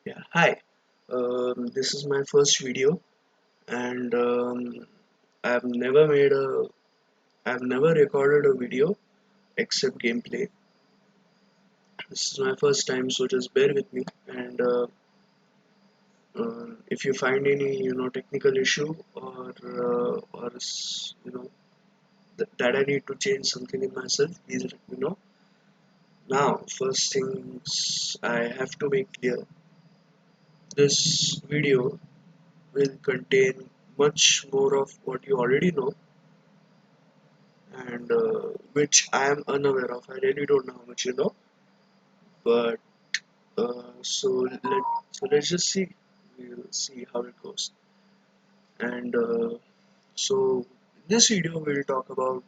Yeah, hi. This is my first video, and I've never made a, I've never recorded a video except gameplay. This is my first time, so just bear with me. And if you find any, technical issue that I need to change something in myself, please let me know. Now, first things I have to make clear: this video will contain much more of what you already know and which I am unaware of. I really don't know how much you know, but let's just see. We'll see how it goes. And so in this video we'll talk about,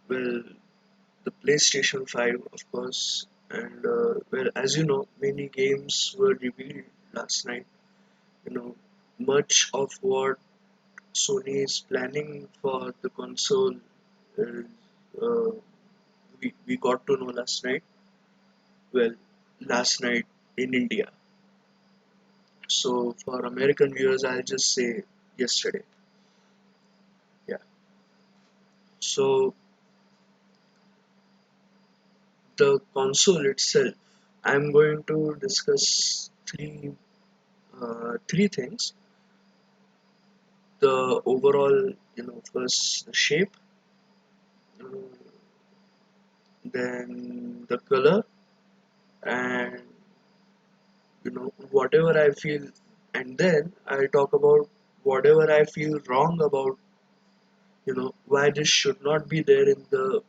well, the PlayStation 5, of course, and well, as you know, many games were revealed last night. You know, much of what Sony is planning for the console is, uh, we got to know last night. Well, last night in India. So for American viewers, I'll just say yesterday. Yeah. So the console itself, I'm going to discuss three things. The overall, first the shape, uh, then the color, and whatever I feel, and then I'll talk about whatever I feel wrong about, why this should not be there in the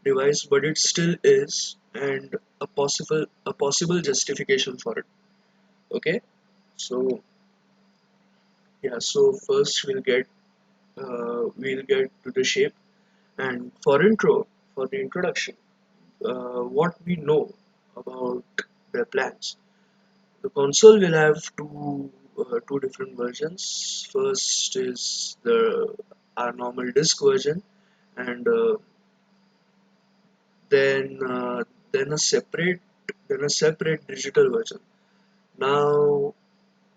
device, but it still is, and a possible justification for it. Okay, so yeah, so first we'll get to the shape, and for the introduction, what we know about their plans. The console will have two different versions. First is the our normal disc version, and then uh, then a separate then a separate digital version. Now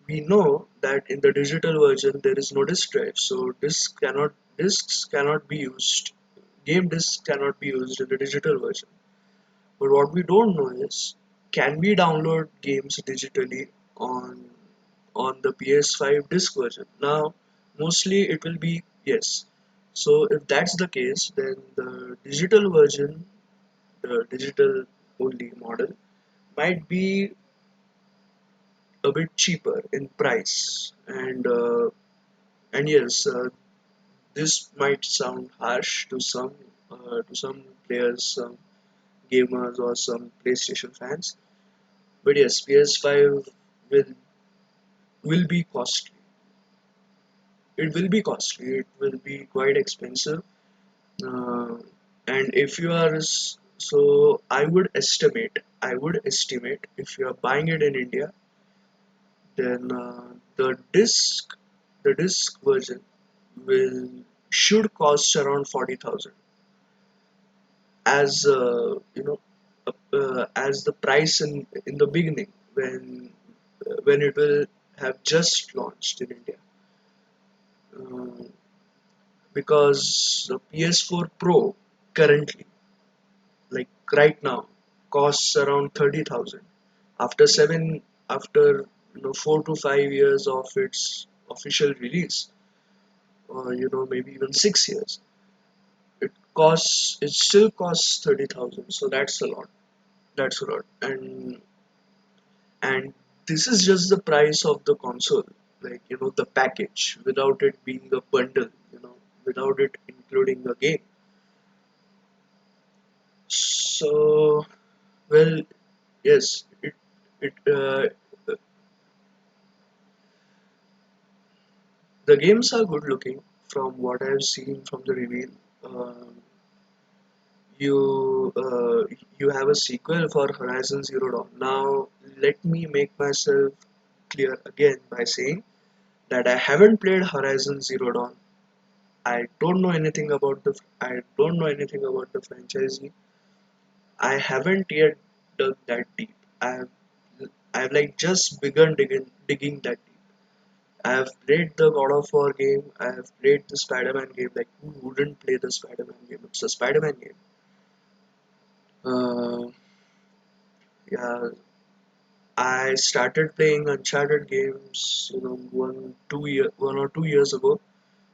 we know that in the digital version there is no disk drive, so discs cannot be used. Game discs cannot be used in the digital version. But what we don't know is, can we download games digitally on on the PS5 disc version? Now, mostly it will be yes. So if that's the case, then the digital only model, might be a bit cheaper in price, and yes, this might sound harsh to some players, some gamers, or some PlayStation fans. But yes, PS5 will will be costly. It will be costly. It will be quite expensive. Uh, and if you are so, I would estimate if you are buying it in India, then the disc version will should cost around 40,000 as as the price in the beginning when it will have just launched in India, uh, because the PS4 Pro currently, like right now, costs around 30,000 after 4 to 5 years of its official release, or maybe even 6 years. It still costs 30,000, so that's a lot. That's a lot. And this is just the price of the console, like the package, without it being a bundle, without it including the game. So, well, yes, it the games are good looking from what I've seen from the reveal. um, you you have a sequel for Horizon Zero Dawn. Now let me make myself clear again by saying that I haven't played Horizon Zero Dawn. I don't know anything about the franchise. I haven't yet dug that deep. I've like just begun digging that deep. I've played the God of War game. I've played the Spider-Man game. Like who wouldn't play the Spider-Man game? It's a Spider-Man game. Uh, yeah, I started playing Uncharted games, 1 or 2 years ago.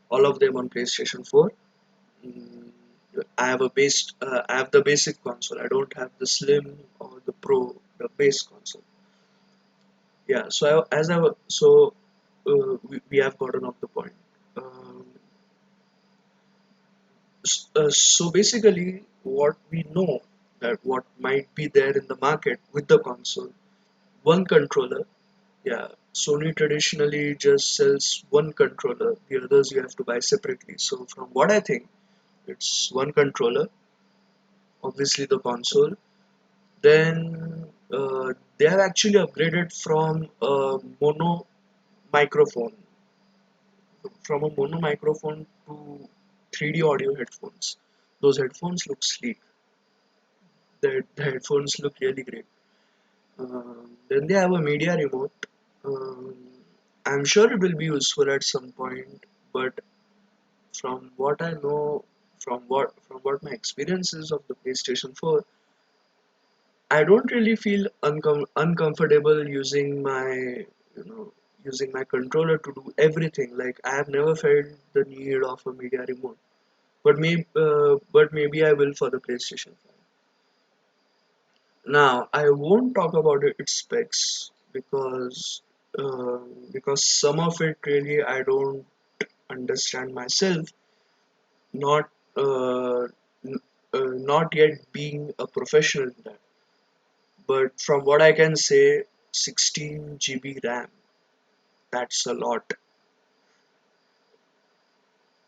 All of them on PlayStation 4. Mm, I have the basic console. I don't have the Slim or the Pro, the base console. Yeah. We have gotten off the point. Um, so basically, what we know that what might be there in the market with the console, one controller. Yeah, Sony traditionally just sells one controller. The others you have to buy separately. So from what I think, it's one controller. Obviously the console. Then they have actually upgraded microphone from a mono microphone to 3D audio headphones. Those headphones look sleek. The headphones look really great. Then they have a media remote. Um, I'm sure it will be useful at some point, but from what I know, from what my experiences of the PlayStation 4, I don't really feel uncomfortable using my controller to do everything. Like I have never felt the need of a media remote, but maybe I will for the PlayStation 5. Now I won't talk about its specs because some of it really I don't understand myself. Not not yet being a professional in that. But from what I can say, 16 GB RAM, that's a lot.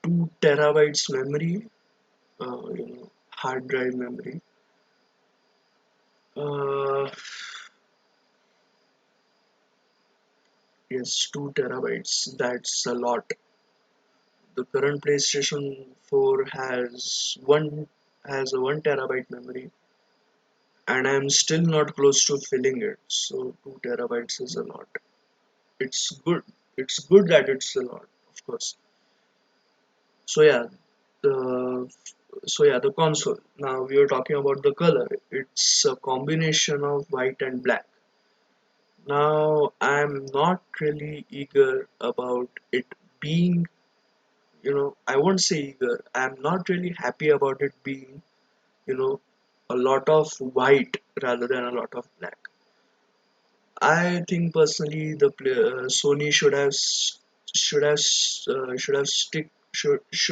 2 terabytes memory, hard drive memory. Uh, yes, 2 terabytes, that's a lot. The current PlayStation 4 has a 1 terabyte memory, and I'm still not close to filling it. So 2 terabytes is a lot. It's good. It's good that it's a lot, of course. So yeah, the the console. Now we are talking about the color. It's a combination of white and black. Now I'm not really eager about it being, I won't say eager. I'm not really happy about it being, you know, a lot of white rather than a lot of black. I think personally Sony should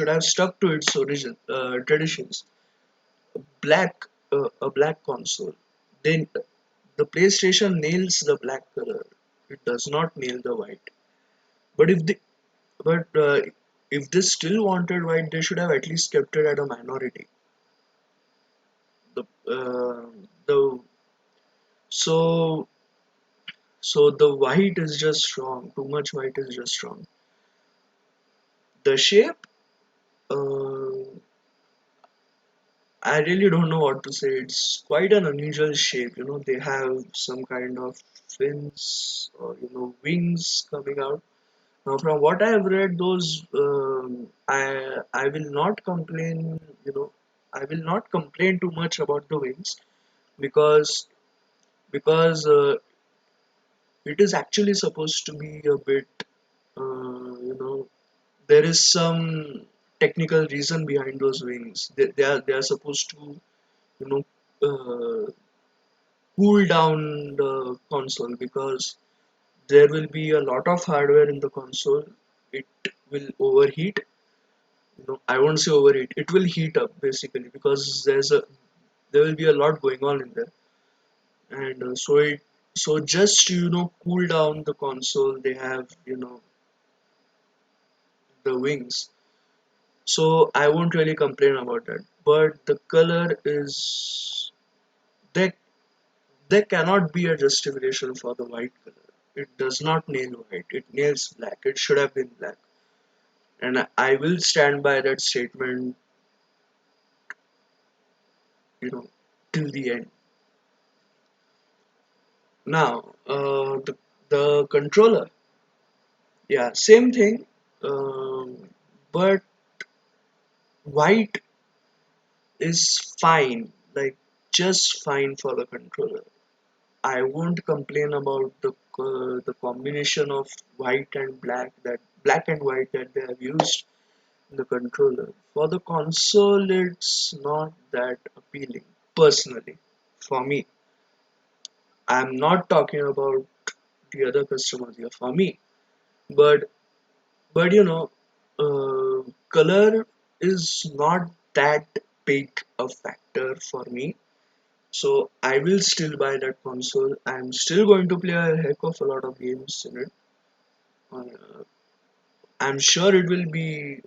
have stuck to its origin traditions. A black console. Then the PlayStation nails the black color. It does not nail the white. But but if they still wanted white, they should have at least kept it at a minority. The the so so the white is just wrong. Too much white is just wrong. The shape, uh, I really don't know what to say. It's quite an unusual shape. They have some kind of fins or wings coming out. Now, from what I have read, those I will not complain. I will not complain too much about the wings because it is actually supposed to be a bit. There is some technical reason behind those wings. They are supposed to you know cool down the console because there will be a lot of hardware in the console. It will overheat. I won't say overheat. It will heat up basically because there will be a lot going on in there, and so just to cool down the console, they have the wings. So I won't really complain about that. But the color is there. There cannot be a justification for the white color. It does not nail white. It nails black. It should have been black. And I will stand by that statement, you know, till the end. Now, The controller, yeah, same thing. But white is fine, like just fine for the controller. I won't complain about the combination of white and black and white that they have used in the controller. For the console, it's not that appealing personally. For me, I'm not talking about the other customers here. For me, but but color is not that big a factor for me. So I will still buy that console. I'm still going to play a heck of a lot of games in it. Uh, I'm sure it will be.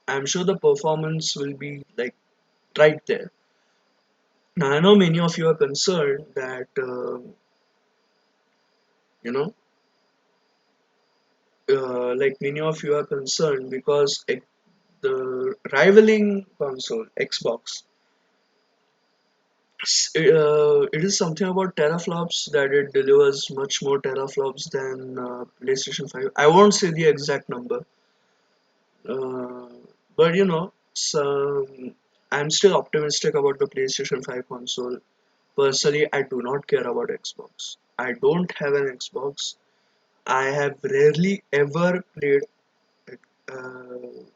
I'm sure the performance will be like right there. Now I know many of you are concerned that you know, like many of you are concerned because the rivaling console Xbox, it is something about teraflops that it delivers much more teraflops than PlayStation 5. I won't say the exact number, uh, but I'm still optimistic about the PlayStation 5 console. Personally, I do not care about Xbox. I don't have an Xbox. I have rarely ever played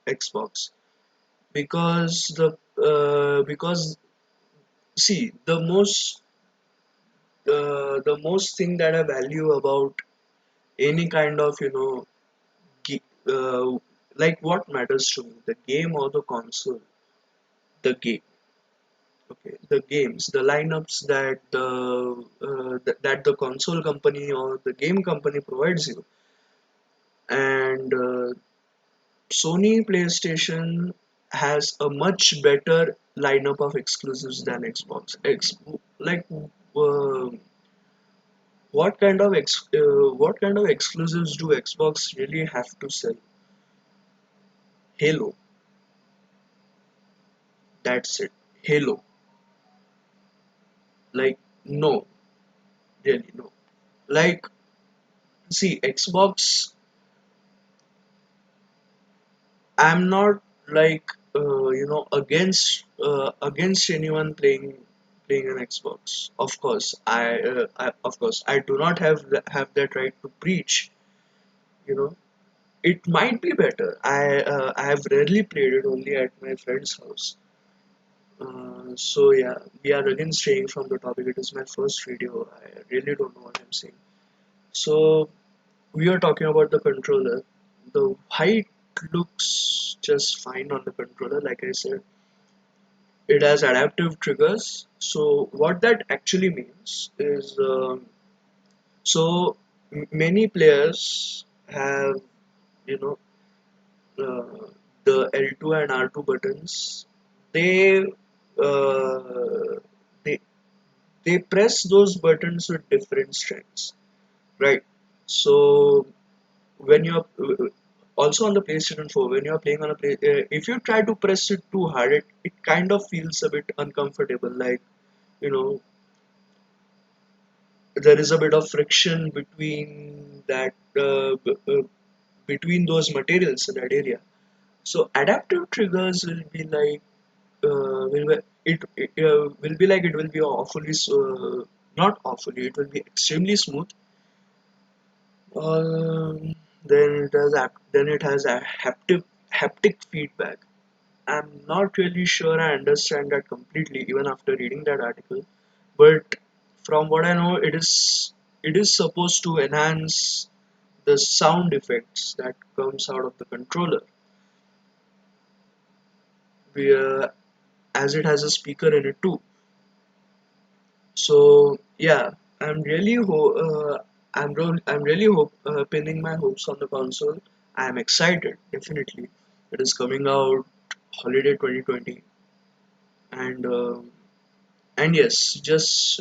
Xbox because see the most thing that I value about any kind of like what matters to me, the game or the console, the game. Okay, the games, the lineups that the console company or the game company provides you, and Sony PlayStation has a much better lineup of exclusives than Xbox. Like uh, what kind of exclusives do Xbox really have to sell? Halo, that's it. Halo, like no, really no. Like see, Xbox. I'm not like against anyone playing an Xbox. Of course I do not have that right to preach. You know, it might be better. I have rarely played it, only at my friend's house. So yeah, we are again straying from the topic. It is my first video. I really don't know what I'm saying. So we are talking about the controller. The height looks just fine on the controller, like I said. It has adaptive triggers. So what that actually means is, many players have, you know, uh, the L2 and R2 buttons. They uh, they they press those buttons with different strengths, right? So when you're also on the PlayStation 4, when you're playing on if you try to press it too hard, it kind of feels a bit uncomfortable. Like, you know, there is a bit of friction between between those materials in that area. So adaptive triggers will be like will be like it will be awfully not awfully, it will be extremely smooth. Then it has a haptic feedback. I'm not really sure I understand that completely even after reading that article, but from what I know, it is supposed to enhance the sound effects that comes out of the controller, where, as it has a speaker in it too. So yeah, I'm really I'm really pinning my hopes on the console. I'm excited, definitely. It is coming out holiday 2020, and yes, just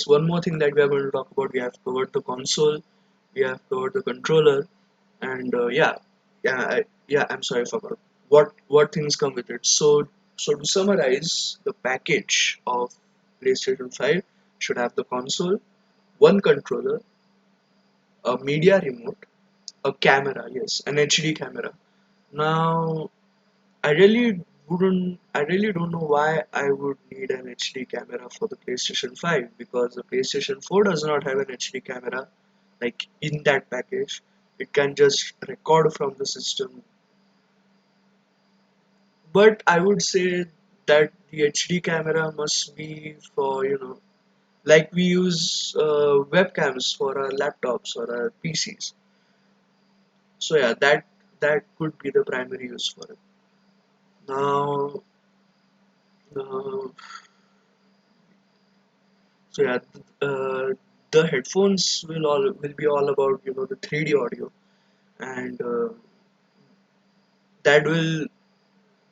one more thing that we are going to talk about. We have covered the console, we have covered the controller, and yeah, I'm sorry, I forgot what things come with it. So to summarize, the package of PlayStation 5 should have the console, one controller, a media remote, a camera, yes, an HD camera. Now, I really don't know why I would need an HD camera for the PlayStation 5 because the PlayStation 4 does not have an HD camera like in that package. It can just record from the system. But I would say that the HD camera must be for, like we use webcams for our laptops or our PCs. So yeah, that could be the primary use for it. Now, uh, so yeah, the headphones will be all about the 3D audio, and that will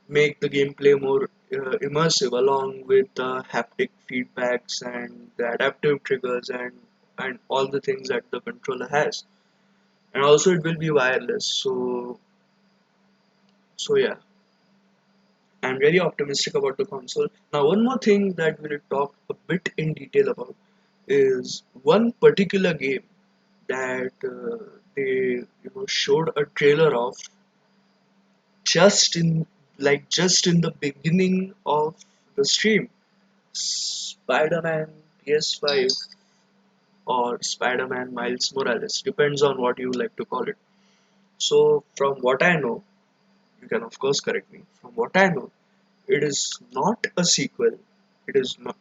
make the gameplay more immersive, along with the haptic feedbacks and the adaptive triggers and all the things that the controller has. And also, it will be wireless. So yeah, I'm really optimistic about the console. Now, one more thing that we'll talk a bit in detail about is one particular game that they showed a trailer of just in the beginning of the stream. Spider-Man PS5 or Spider-Man Miles Morales, depends on what you like to call it. So from what I know, you can of course correct me. From what I know, it is not a sequel. It is not.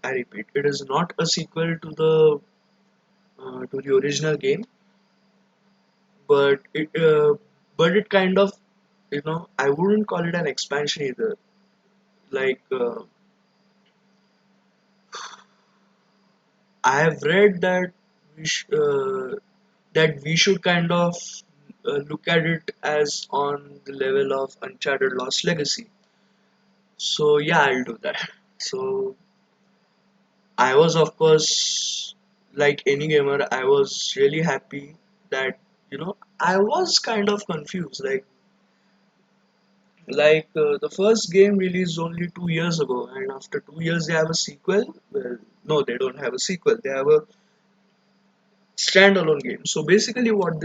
I repeat, it is not a sequel to the original game, but it kind of I wouldn't call it an expansion either. Like I have read that we should kind of look at it as on the level of Uncharted Lost Legacy. So yeah, I'll do that. So I was, of course, like any gamer, I was really happy that I was kind of confused. The first game released only 2 years ago, and after 2 years they have a sequel. Well, no, they don't have a sequel. They have a standalone game. So basically, what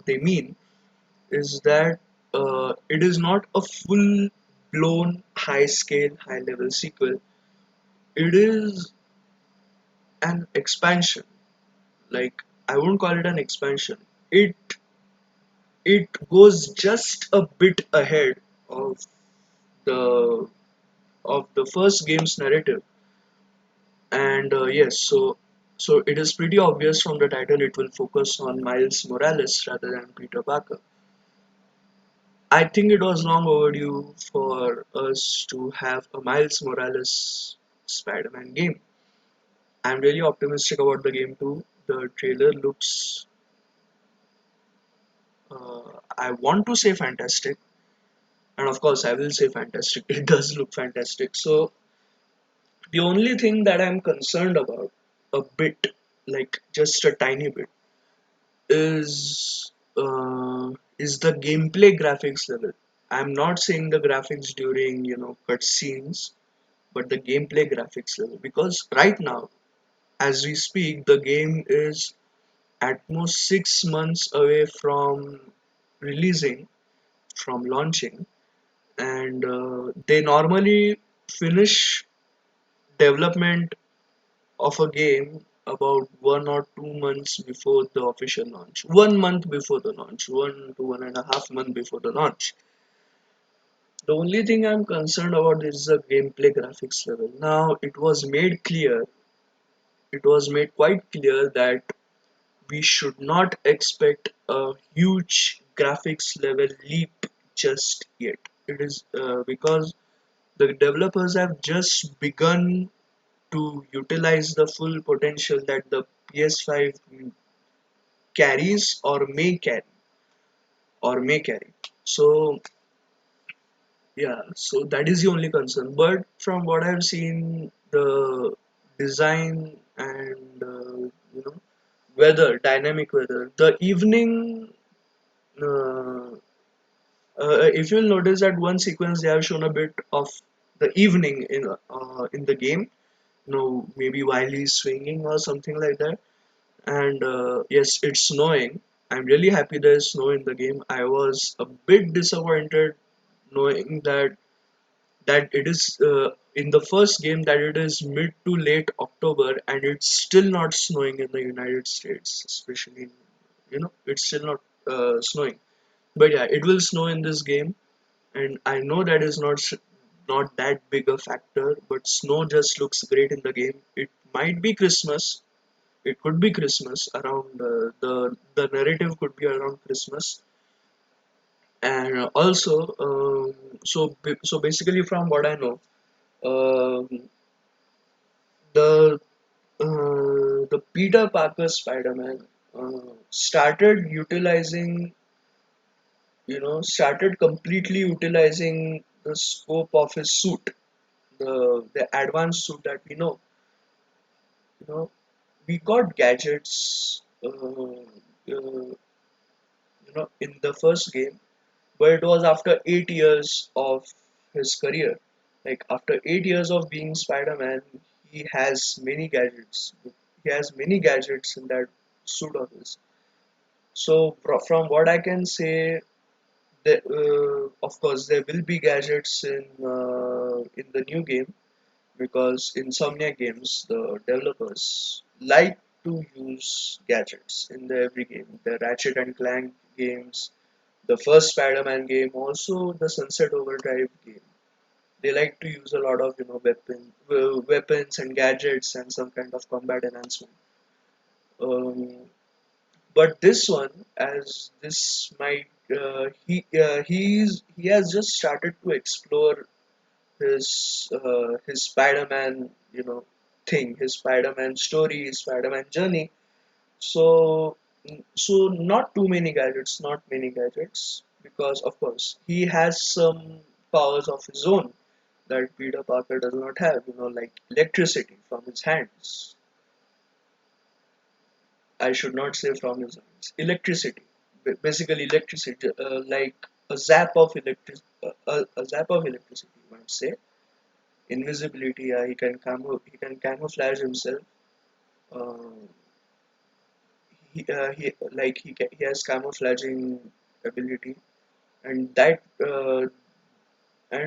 they mean, is that it is not a full blown high scale, high level sequel. It is an expansion. Like I won't call it an expansion. It it goes just a bit ahead of the the first game's narrative. And yes, so it is pretty obvious from the title it will focus on Miles Morales rather than Peter Parker. I think it was long overdue for us to have a Miles Morales Spider-Man game. I'm really optimistic about the game too. The trailer looks, I want to say fantastic, and of course, I will say fantastic. It does look fantastic. So, the only thing that I'm concerned about, a bit, like just a tiny bit, is the gameplay graphics level. I'm not saying the graphics during cutscenes, but the gameplay graphics level, because right now, as we speak, the game is at most 6 months away from releasing, from launching, and they normally finish development of a game about 1 or 2 months before the official launch. 1 month before the launch, 1 to 1.5 months before the launch. The only thing I'm concerned about is the gameplay graphics level. Now, it was made quite clear that we should not expect a huge graphics level leap just yet. It is because the developers have just begun to utilize the full potential that the PS5 carries or may carry. So yeah, so that is the only concern. But from what I've seen, the design and dynamic weather, the evening. Uh, if you'll notice that one sequence they have shown a bit of the evening in the game, maybe while he's swinging or something like that. And yes, it's snowing. I'm really happy there's snow in the game. I was a bit disappointed knowing that it is in the first game that it is mid to late October and it's still not snowing in the United States, especially it's still not snowing. But yeah, it will snow in this game, and I know that is not that big a factor, but snow just looks great in the game. It might be Christmas. It could be Christmas around the narrative could be around Christmas, and also so basically from what I know, um, the the Peter Parker Spider-Man started utilizing started completely utilizing the scope of his suit, the advanced suit that we know. You know, we got gadgets, in the first game, but it was after 8 years of his career. Like after 8 years of being Spider-Man, he has many gadgets. He has many gadgets in that suit of his. So from what I can say, of course there will be gadgets in the new game because Insomnia Games, the developers, like to use gadgets in the every game. The Ratchet and Clank games, the first Spider-Man game, also the Sunset Overdrive game. They like to use a lot of weapons and gadgets and some kind of combat enhancement. Um, but this one, as this might he has just started to explore his Spider-Man thing, his Spider-Man story, his Spider-Man journey. So not too many gadgets, not many gadgets, because of course he has some powers of his own that Peter Parker does not have. Like electricity from his hands. I should not say from his hands. Electricity, basically electricity, like a zap of a zap of electricity. You might say invisibility. He can camouflage himself. Uh, he has camouflaging ability, and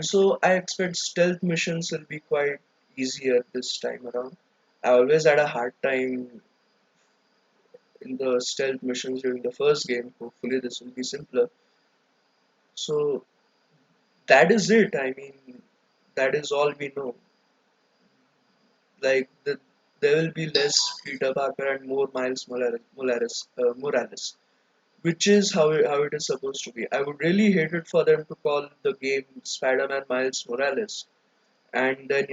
so I expect stealth missions will be quite easier this time around. I always had a hard time in the stealth missions during the first game. Hopefully this will be simpler. So that is it. I mean, that is all we know. Like there will be less Peter Parker and more Miles Morales, which is how it is supposed to be. I would really hate it for them to call the game Spider-Man Miles Morales, and then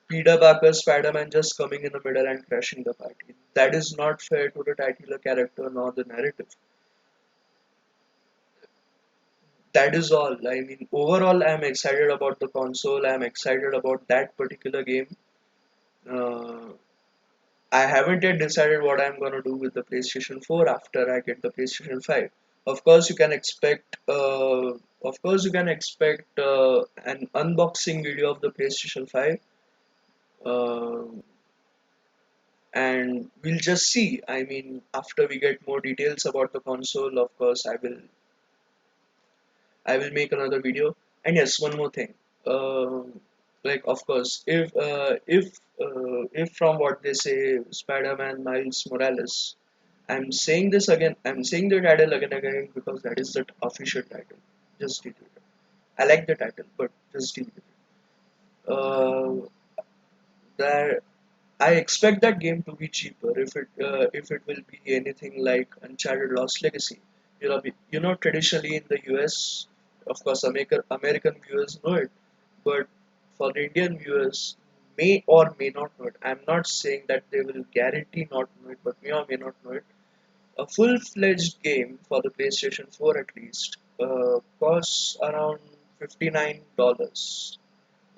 Peter Parker Spider-Man just coming in the middle and crashing the party. That is not fair to the titular character nor the narrative. That is all. I mean, overall, I'm excited about the console. I'm excited about that particular game. Uh, I haven't yet decided what I'm gonna do with the PlayStation 4 after I get the PlayStation 5. Of course, you can expect. Of course, you can expect an unboxing video of the PlayStation 5, uh, and we'll just see. I mean, after we get more details about the console, of course, I will make another video. And yes, one more thing. Like of course, if from what they say, Spider-Man Miles Morales. I'm saying this again. I'm saying the title again and again because that is the official title. Just delete it. I like the title, but just delete it. That I expect that game to be cheaper if it will be anything like Uncharted Lost Legacy. Traditionally in the US, of course, American viewers know it, but for the Indian viewers, may or may not know it. I'm not saying that they will guarantee not know it, but may or may not know it. A full-fledged game for the PlayStation 4 at least costs around $59.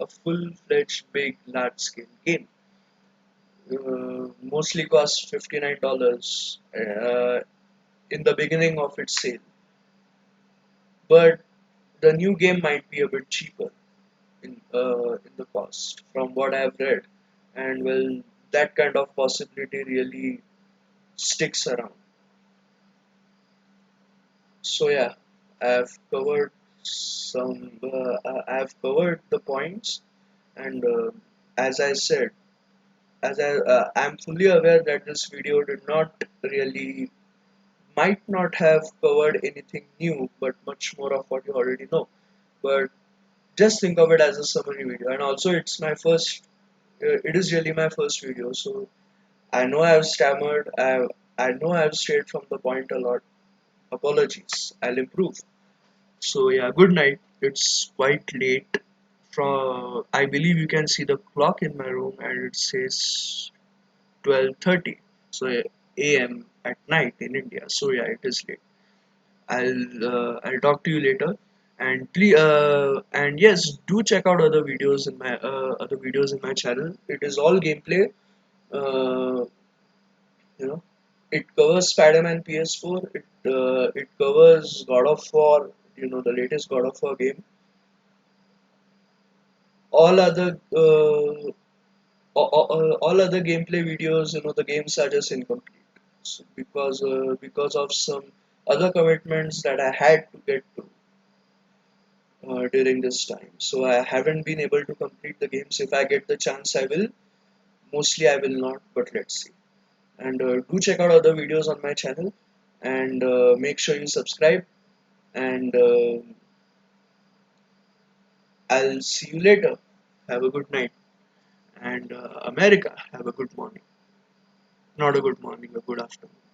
A full-fledged, big, large-scale game mostly costs $59 in the beginning of its sale. But the new game might be a bit cheaper in the cost from what I've read. And well, that kind of possibility really sticks around. So yeah, I've covered I've covered the points, and as I said, I'm fully aware that this video did not really might not have covered anything new, but much more of what you already know. But just think of it as a summary video, and also it's my first. It is really my first video, so I know I've stammered. I know I've strayed from the point a lot. Apologies. I'll improve. So yeah, good night. It's quite late. From I believe you can see the clock in my room, and it says 12:30. So a.m. at night in India. So yeah, it is late. I'll talk to you later, and please and yes, do check out other videos in my channel. It is all gameplay. Uh, you know, it covers Spider-Man PS4. It covers God of War. The latest God of War game. All other all other gameplay videos, the games are just incomplete. So because of some other commitments that I had to get to during this time. So I haven't been able to complete the games. If I get the chance, I will. Mostly, I will not, but let's see. And do check out other videos on my channel, and make sure you subscribe. And I'll see you later. Have a good night. And America, have a good morning. Not a good morning, a good afternoon.